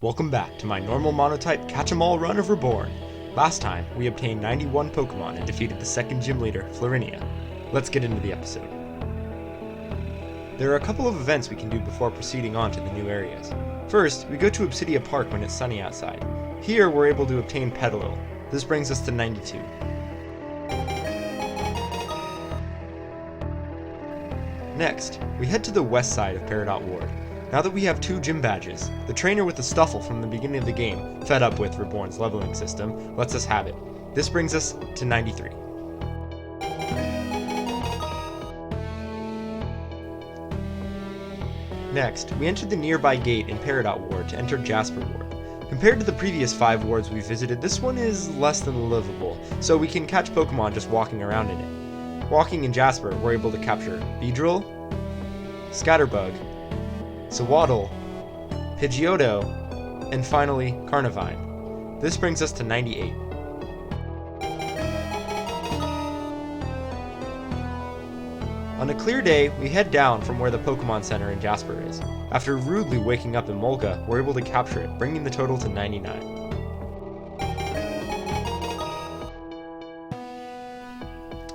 Welcome back to my normal Monotype catch-em-all run of Reborn. Last time, we obtained 91 Pokemon and defeated the second gym leader, Florinia. Let's get into the episode. There are a couple of events we can do before proceeding on to the new areas. First, we go to Obsidian Park when it's sunny outside. Here, we're able to obtain Peridot. This brings us to 92. Next, we head to the west side of Peridot Ward. Now that we have 2 gym badges, the trainer with the Stuffle from the beginning of the game, fed up with Reborn's leveling system, lets us have it. This brings us to 93. Next, we enter the nearby gate in Peridot Ward to enter Jasper Ward. Compared to the previous 5 wards we visited, this one is less than livable, so we can catch Pokemon just walking around in it. Walking in Jasper, we're able to capture Beedrill, Scatterbug, Sewaddle, Pidgeotto, and finally Carnivine. This brings us to 98. On a clear day, we head down from where the Pokemon Center in Jasper is. After rudely waking up in Molga, we're able to capture it, bringing the total to 99.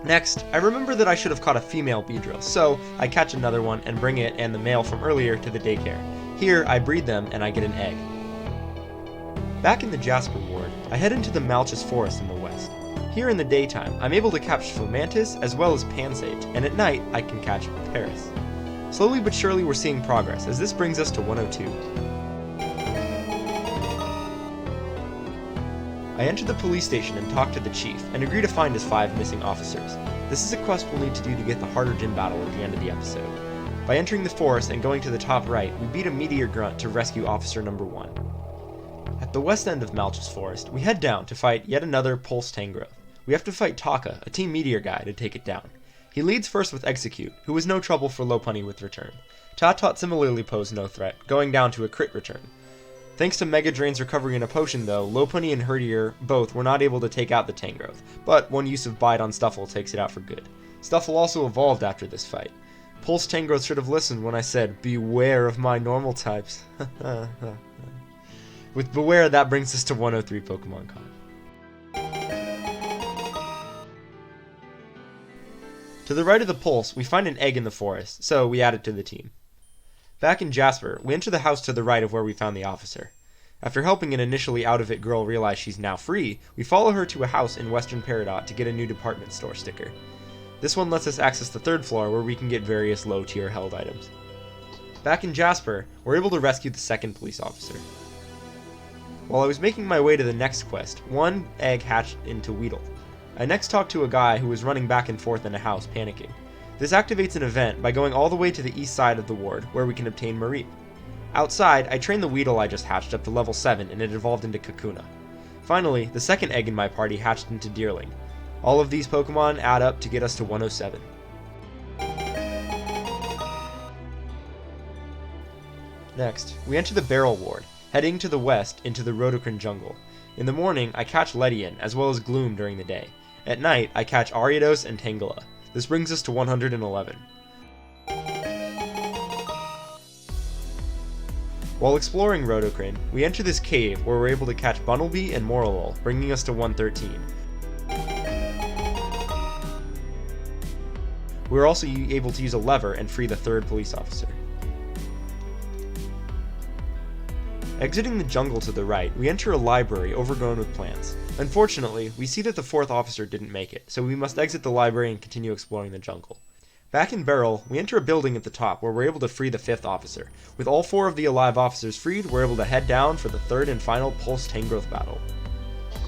Next, I remember that I should have caught a female Beedrill, so I catch another one and bring it and the male from earlier to the daycare. Here, I breed them and I get an egg. Back in the Jasper Ward, I head into the Malchus Forest in the west. Here in the daytime, I'm able to catch Fomantis as well as Pansage, and at night, I can catch Paris. Slowly but surely we're seeing progress, as this brings us to 102. I enter the police station and talk to the chief, and agree to find his 5 missing officers. This is a quest we'll need to do to get the harder gym battle at the end of the episode. By entering the forest and going to the top right, we beat a meteor grunt to rescue officer number 1. At the west end of Malchus Forest, we head down to fight yet another Pulse Tangrowth. We have to fight Taka, a Team Meteor guy, to take it down. He leads first with Execute, who was no trouble for Lopunny with return. Taut similarly posed no threat, going down to a crit return. Thanks to Mega Drain's recovery in a potion though, Lopunny and Herdier both were not able to take out the Tangrowth, but one use of Bite on Stuffle takes it out for good. Stuffle also evolved after this fight. Pulse Tangrowth should have listened when I said, beware of my normal types. With beware, that brings us to 103 Pokemon Con. To the right of the Pulse, we find an egg in the forest, so we add it to the team. Back in Jasper, we enter the house to the right of where we found the officer. After helping an initially out-of-it girl realize she's now free, we follow her to a house in Western Peridot to get a new department store sticker. This one lets us access the 3rd floor where we can get various low-tier held items. Back in Jasper, we're able to rescue the 2nd police officer. While I was making my way to the next quest, one egg hatched into Weedle. I next talked to a guy who was running back and forth in a house, panicking. This activates an event by going all the way to the east side of the ward, where we can obtain Mareep. Outside, I trained the Weedle I just hatched up to level 7 and it evolved into Kakuna. Finally, the 2nd egg in my party hatched into Deerling. All of these Pokemon add up to get us to 107. Next, we enter the Beryl Ward, heading to the west into the Roto Crane jungle. In the morning, I catch Ledian, as well as Gloom during the day. At night, I catch Ariados and Tangela. This brings us to 111. While exploring Roto Crane, we enter this cave where we're able to catch Bunnelby and Morlul, bringing us to 113. We're also able to use a lever and free the 3rd police officer. Exiting the jungle to the right, we enter a library overgrown with plants. Unfortunately, we see that the 4th officer didn't make it, so we must exit the library and continue exploring the jungle. Back in Beryl, we enter a building at the top where we're able to free the 5th officer. With all 4 of the alive officers freed, we're able to head down for the 3rd and final Pulse Tangrowth battle.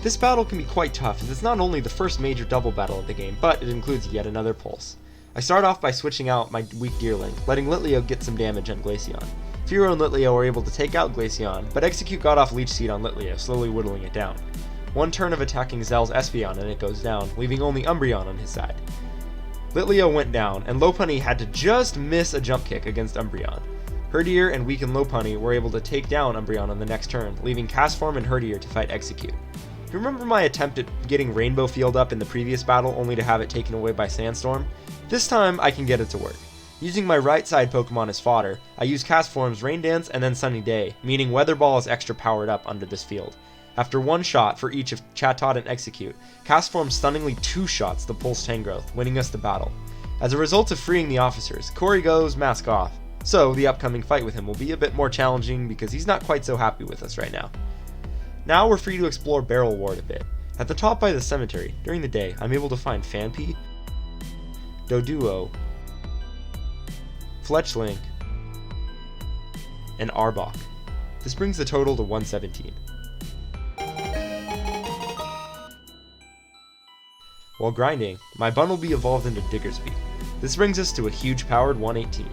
This battle can be quite tough, as it's not only the first major double battle of the game, but it includes yet another Pulse. I start off by switching out my weak Deerling, letting Litleo get some damage on Glaceon. Fearow and Litleo were able to take out Glaceon, but Execute got off Leech Seed on Litleo, slowly whittling it down. One turn of attacking Zell's Espeon and it goes down, leaving only Umbreon on his side. Litleo went down, and Lopunny had to just miss a jump kick against Umbreon. Herdier and weakened Lopunny were able to take down Umbreon on the next turn, leaving Castform and Herdier to fight Execute. Do you remember my attempt at getting Rainbow Field up in the previous battle only to have it taken away by Sandstorm? This time I can get it to work. Using my right side Pokemon as fodder, I use Castform's Rain Dance and then Sunny Day, meaning Weather Ball is extra powered up under this field. After one shot for each of Chatot and Execute, Castform stunningly 2 shots the Pulse Tangrowth, winning us the battle. As a result of freeing the officers, Corey goes mask off, so the upcoming fight with him will be a bit more challenging because he's not quite so happy with us right now. Now we're free to explore Beryl Ward a bit. At the top by the cemetery, during the day, I'm able to find Phanpy, Doduo, Fletchling, and Arbok. This brings the total to 117. While grinding, my Bunnelby evolved into Diggersby. This brings us to a huge powered 118.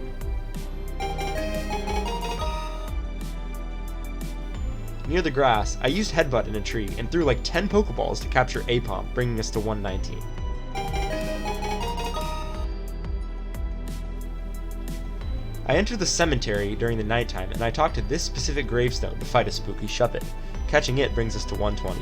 Near the grass, I used Headbutt in a tree and threw like 10 Pokeballs to capture Apom, bringing us to 119. I enter the cemetery during the nighttime and I talk to this specific gravestone to fight a spooky Shuvit. Catching it brings us to 120.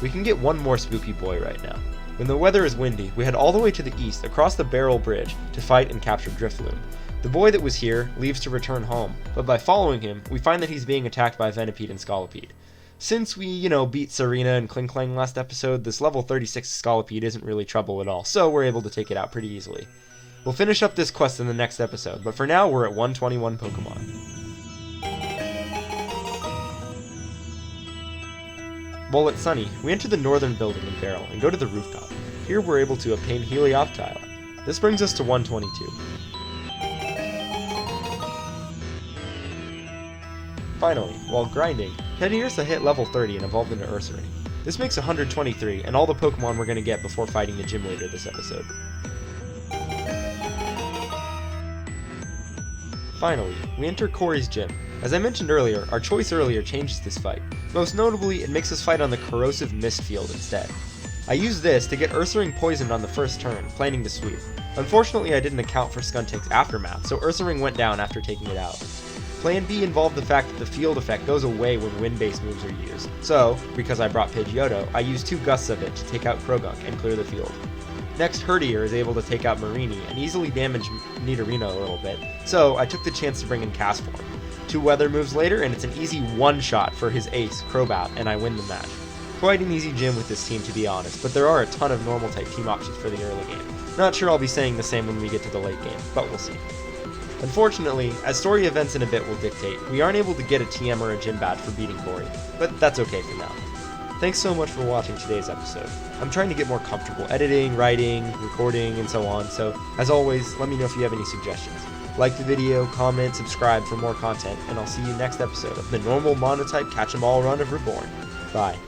We can get one more spooky boy right now. When the weather is windy, we head all the way to the east across the Beryl Bridge to fight and capture Drifloon. The boy that was here leaves to return home, but by following him, we find that he's being attacked by Venipede and Scolipede. Since we, beat Serena and Klinklang last episode, this level 36 Scolipede isn't really trouble at all, so we're able to take it out pretty easily. We'll finish up this quest in the next episode, but for now we're at 121 Pokemon. Mullet Sunny, we enter the northern building in Beryl and go to the rooftop. Here we're able to obtain Helioptile. This brings us to 122. Finally, while grinding, Teddiursa hit level 30 and evolved into Ursery. This makes 123 and all the Pokemon we're going to get before fighting the gym leader this episode. Finally, we enter Corey's gym. As I mentioned earlier, our choice earlier changes this fight. Most notably, it makes us fight on the Corrosive Mist field instead. I used this to get Ursaring poisoned on the first turn, planning to sweep. Unfortunately, I didn't account for Skuntake's aftermath, so Ursaring went down after taking it out. Plan B involved the fact that the field effect goes away when wind-based moves are used. So, because I brought Pidgeotto, I used 2 gusts of it to take out Krogunk and clear the field. Next, Herdier is able to take out Marini and easily damage Nidorino a little bit, so I took the chance to bring in Castform. 2 weather moves later, and it's an easy one-shot for his ace, Crobat, and I win the match. Quite an easy gym with this team, to be honest, but there are a ton of normal-type team options for the early game. Not sure I'll be saying the same when we get to the late game, but we'll see. Unfortunately, as story events in a bit will dictate, we aren't able to get a TM or a gym badge for beating Corey, but that's okay for now. Thanks so much for watching today's episode. I'm trying to get more comfortable editing, writing, recording, and so on, so as always, let me know if you have any suggestions. Like the video, comment, subscribe for more content, and I'll see you next episode of the normal Monotype Catch 'em All run of Reborn. Bye.